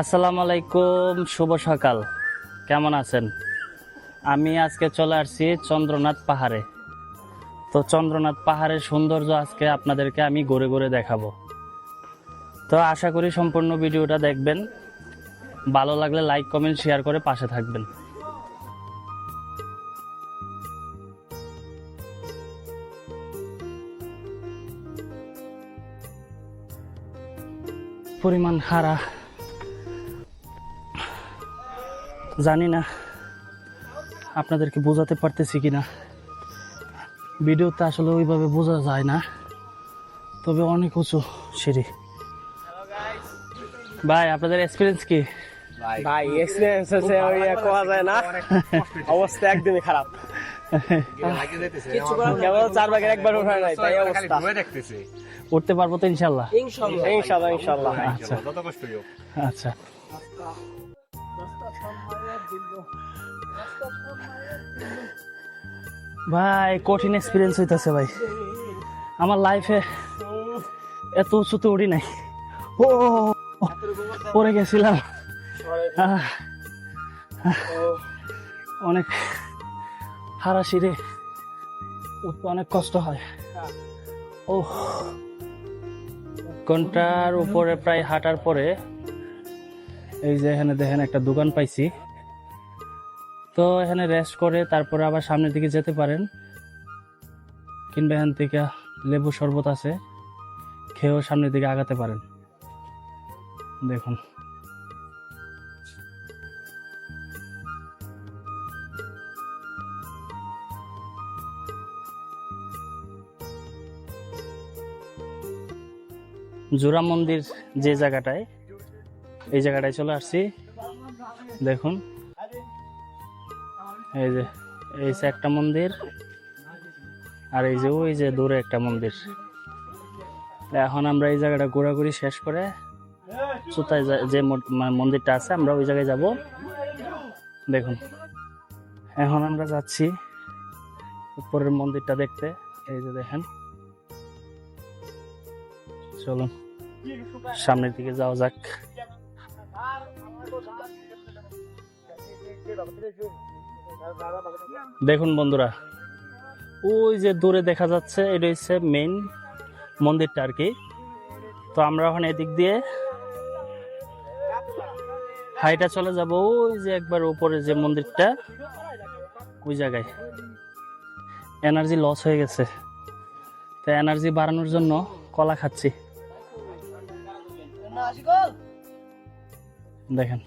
আসসালামু আলাইকুম, শুভ সকাল। কেমন আছেন? আমি আজকে চলে আসছি চন্দ্রনাথ পাহাড়ে। তো চন্দ্রনাথ পাহাড়ের সৌন্দর্য আজকে আপনাদেরকে আমি ঘুরে ঘুরে দেখাবো। তো আশা করি সম্পূর্ণ ভিডিওটা দেখবেন। ভালো লাগলে লাইক কমেন্ট শেয়ার করে পাশে থাকবেন। পরিমাণ খাড়া জানি না আপনাদেরকে বোঝাতে পারতেছি কিনা। ভিডিওতে আসলে ওইভাবে বোঝা যায় না, তবে অনেক উঁচু সিঁড়ি। ভাই, আপনাদের এক্সপিরিয়েন্স কি? ভাই এক্সপিরিয়েন্স আছে ওই কোয়া যায় না, অবস্থা একদমই খারাপ। কেবল 4 ভাগের একবার উঠায় নাই, তাই অবস্থা। উঠতে পারবো তো ইনশাল্লাহ? ইনশাআল্লাহ ইনশাআল্লাহ। আচ্ছা আচ্ছা। ভাই কঠিন এক্সপিরিয়েন্স হইতেছে ভাই। আমার লাইফে এত উঁচুতে উঠি নাই। ও পড়ে গেছিলাম। অনেক হারা সিঁড়ি, উঠতে অনেক কষ্ট হয়। ও ঘন্টার উপরে প্রায় হাঁটার পরে এই যে এখানে দেখেন একটা দোকান পাইছি। তো এখানে রেস্ট করে তারপরে আবার সামনের দিকে যেতে পারেন, কিংবা এখান থেকে লেবু শরবত আছে, খেয়েও সামনের দিকে আগাতে পারেন। দেখুন জোড়া মন্দির যে জায়গাটায়, এই জায়গাটায় চলে আসছি। দেখুন এই যে এই যে একটা মন্দির, আর এই যে ওই যে দূরে একটা মন্দির। এখন আমরা এই জায়গাটা ঘোরাঘুরি শেষ করে চুতায় যে মন্দিরটা আছে, আমরা ওই জায়গায় যাব। দেখুন এখন আমরা যাচ্ছি উপরের মন্দিরটা দেখতে। এই যে দেখেন, চলুন সামনের দিকে যাওয়া যাক। দেখুন বন্ধুরা, ওই যে দূরে দেখা যাচ্ছে, এটা হচ্ছে মেইন মন্দিরটা আর কি। তো আমরা এখন এদিক দিয়ে হাইটা চলে যাব ওই যে একবার উপরে যে মন্দিরটা, ওই জায়গায়। এনার্জি লস হয়ে গেছে, তো এনার্জি বাড়ানোর জন্য কলা খাচ্ছি। দেখেন,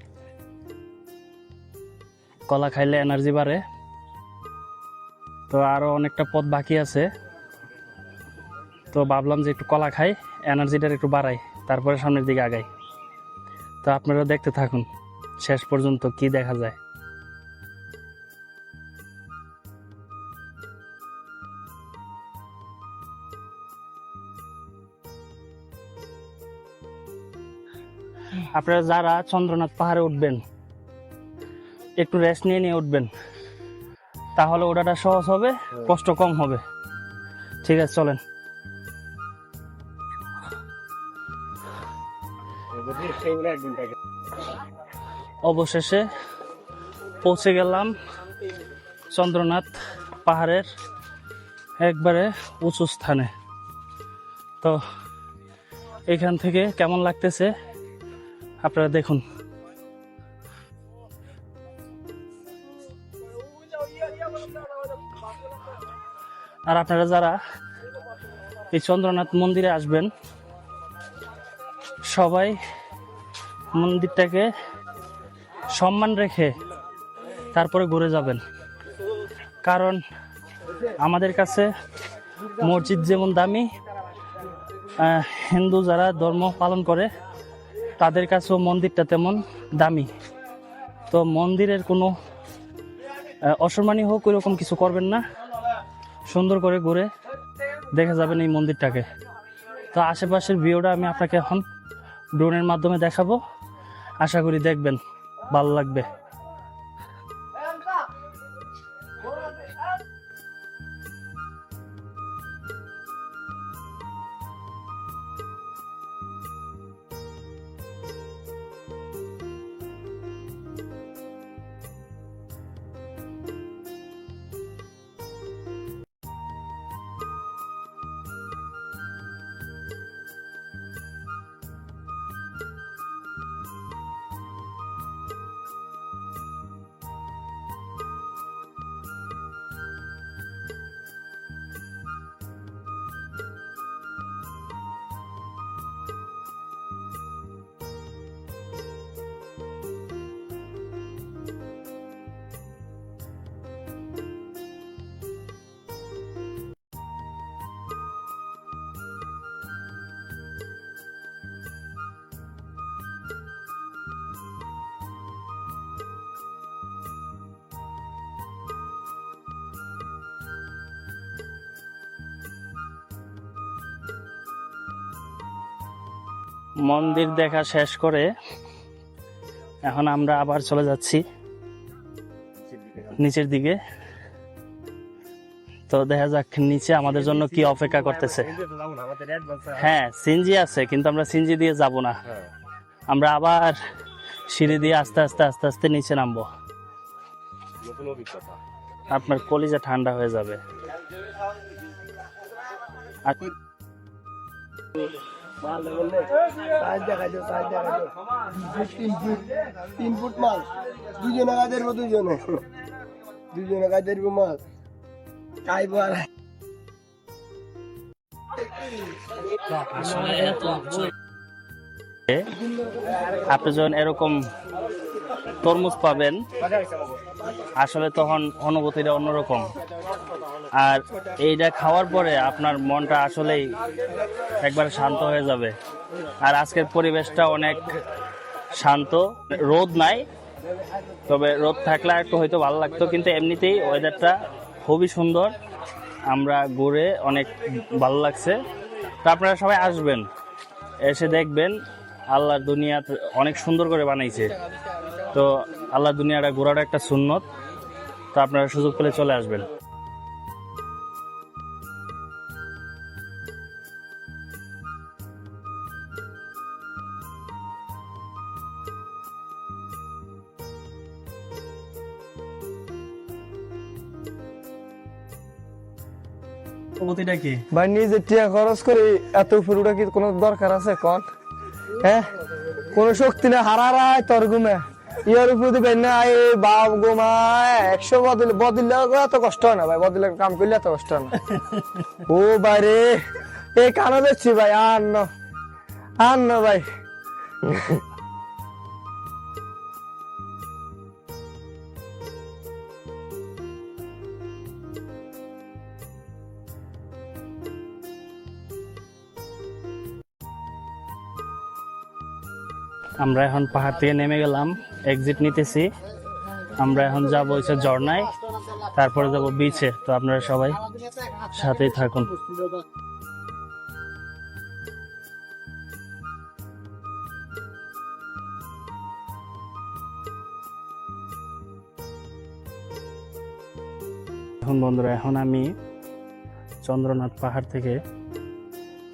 কলা খাইলে এনার্জি বাড়ে। তো আরো অনেকটা পথ বাকি আছে, তো ভাবলাম যে একটু কলা খাই, এনার্জিটা একটু বাড়াই, তারপরে সামনের দিকে আগাই। তো আপনারা দেখতে থাকুন শেষ পর্যন্ত কি দেখা যায়। আপনারা যারা চন্দ্রনাথ পাহাড়ে উঠবেন, একটু রেস্ট নিয়ে নিয়ে উঠবেন, তাহলে ওঠাটা সহজ হবে, কষ্ট কম হবে। ঠিক আছে, চলেন। অবশেষে পৌঁছে গেলাম চন্দ্রনাথ পাহাড়ের একবারে উঁচু স্থানে। তো এখান থেকে কেমন লাগতেছে আপনারা দেখুন। আর আপনারা যারা এই চন্দ্রনাথ মন্দিরে আসবেন, সবাই মন্দিরটাকে সম্মান রেখে তারপরে ঘুরে যাবেন। কারণ আমাদের কাছে মসজিদ যেমন দামি, হিন্দু যারা ধর্ম পালন করে তাদের কাছেও মন্দিরটা তেমন দামি। তো মন্দিরের কোনো অসম্মানী হোক ওইরকম কিছু করবেন না, সুন্দর করে ঘুরে দেখে যাবেন এই মন্দিরটাকে। তো আশেপাশের ভিউটা আমি আপনাকে এখন ড্রোনের মাধ্যমে দেখাবো, আশা করি দেখবেন, ভালো লাগবে। মন্দির দেখা শেষ করে এখন আমরা আবার চলে যাচ্ছি নিচের দিকে। তো দেখা যাক নিচে আমাদের জন্য কি অপেক্ষা করতেছে। হ্যাঁ সিনজি আছে, কিন্তু আমরা সিনজি দিয়ে যাব না, আমরা আবার সিঁড়ি দিয়ে আস্তে আস্তে আস্তে আস্তে নিচে নামবো। আপনার কলিজা ঠান্ডা হয়ে যাবে। আর 3 ফুট মাছ দুজনে গাছের দুজনে গাছের মাছ খাইবো। আর আপনি যখন এরকম তরমুজ পাবেন আসলে তখন অনুভূতিটা অন্যরকম। আর এইটা খাওয়ার পরে আপনার মনটা আসলেই একবার শান্ত হয়ে যাবে। আর আজকের পরিবেশটা অনেক শান্ত, রোদ নাই, তবে রোদ থাকলে একটু হয়তো ভালো লাগতো, কিন্তু এমনিতেই ওয়েদারটা খুবই সুন্দর। আমরা ঘুরে অনেক ভালো লাগছে। তো আপনারা সবাই আসবেন, এসে দেখবেন আল্লাহর দুনিয়া অনেক সুন্দর করে বানাইছে। তো আল্লাহর দুনিয়াটা ঘোরাটা একটা সুন্নত। তো আপনারা সুযোগ পেলে চলে আসবেন। অনুভূতিটা কি ভাই? নিজের টিয়া খরচ করে এত উপরে উঠা কি কোনো দরকার আছে কোন? হ্যাঁ, কোনো শক্তি না, হারারায় তোর ঘুমে ইয়ার উপর দিবে না। এই বাপ ঘুমায় 100 বদলে এত কষ্ট হয় না ভাই, বদলে কাম করলে এত কষ্ট হয় না। ও বাইরে এই কানা দেখছি ভাই, আর না ভাই। আমরা এখন পাহাড় থেকে নেমে গেলাম, এক্সিট নিতেছি। আমরা এখন যাবো হচ্ছে ঝর্ণায়, তারপরে যাব বিচে। তো আপনারা সবাই সাথেই থাকুন। এখন বন্ধুরা, এখন আমি চন্দ্রনাথ পাহাড় থেকে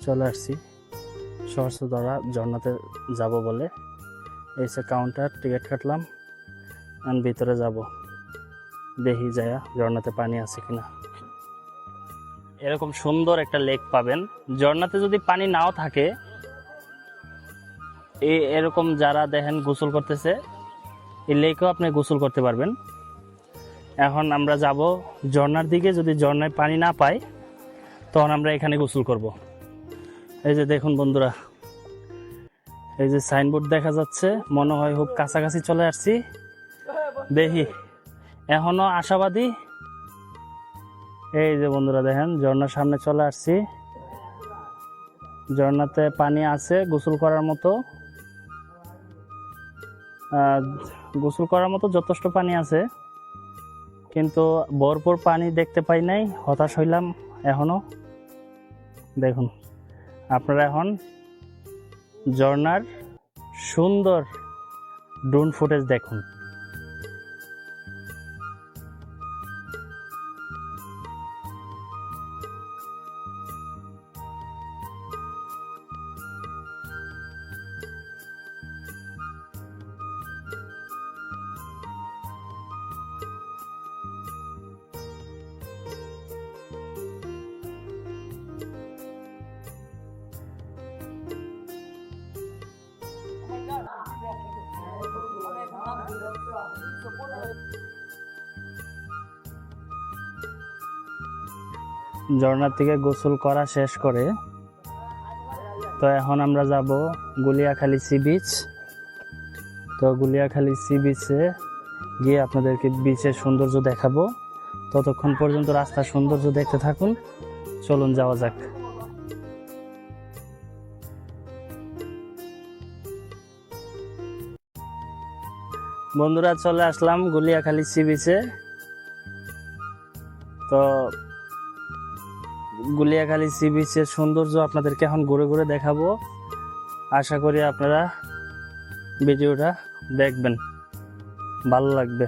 চলে আসছি সহস্রধরা ঝর্ণাতে যাব বলে। এই যে কাউন্টার, টিকিট কাটলাম, আমি ভিতরে যাব, দেখি যায় ঝর্ণাতে পানি আছে কিনা। এরকম সুন্দর একটা লেক পাবেন। ঝর্ণাতে যদি পানি নাও থাকে, এরকম যারা দেখেন গোসল করতেছে, এই লেকেও আপনি গোসল করতে পারবেন। এখন আমরা যাব ঝর্ণার দিকে। যদি ঝর্ণায় পানি না পাই, তখন আমরা এখানে গোসল করব। এই যে দেখুন বন্ধুরা, এই যে সাইনবোর্ড দেখা যাচ্ছে, মনে হয় খুব কাছাকাছি চলে আসছি। দেখি, এখনো আশাবাদী। এই যে বন্ধুরা দেখেন, ঝর্ণার সামনে চলে আসছি। ঝর্ণাতে পানি আছে গোসল করার মতো, গোসল করার মতো যথেষ্ট পানি আছে, কিন্তু ভরপুর পানি দেখতে পাই নাই, হতাশ হইলাম এখনো। দেখুন আপনারা এখন ঝর্ণার সুন্দর ড্রোন ফুটেজ দেখুন। ঝর্ণা থেকে গোসল করা শেষ করে তো এখন আমরা যাব গুলিয়াখালী সি বিচ। তো গুলিয়াখালী সি বিচে গিয়ে আপনাদেরকে বিচের সৌন্দর্য দেখাবো। ততক্ষণ পর্যন্ত রাস্তার সৌন্দর্য দেখতে থাকুন। চলুন যাওয়া যাক। বন্ধুরা, চলে আসলাম গুলিয়াখালী সি বিচে। তো গুলিয়াখালী সি বিচের সৌন্দর্য আপনাদেরকে এখন ঘুরে ঘুরে দেখাবো। আশা করি আপনারা ভিডিওটা দেখবেন, ভালো লাগবে।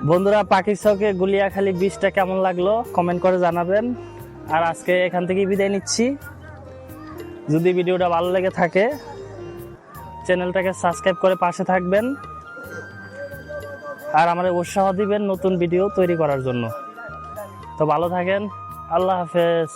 বন্ধুরা, পাখির চকে গুলিয়াখালী বীজটা কেমন লাগলো কমেন্ট করে জানাবেন। আর আজকে এখান থেকে বিদায় নিচ্ছি। যদি ভিডিওটা ভালো লেগে থাকে চ্যানেলটাকে সাবস্ক্রাইব করে পাশে থাকবেন আর আমাদের উৎসাহ দিবেন নতুন ভিডিও তৈরি করার জন্য। তো ভালো থাকেন, আল্লাহ হাফেজ।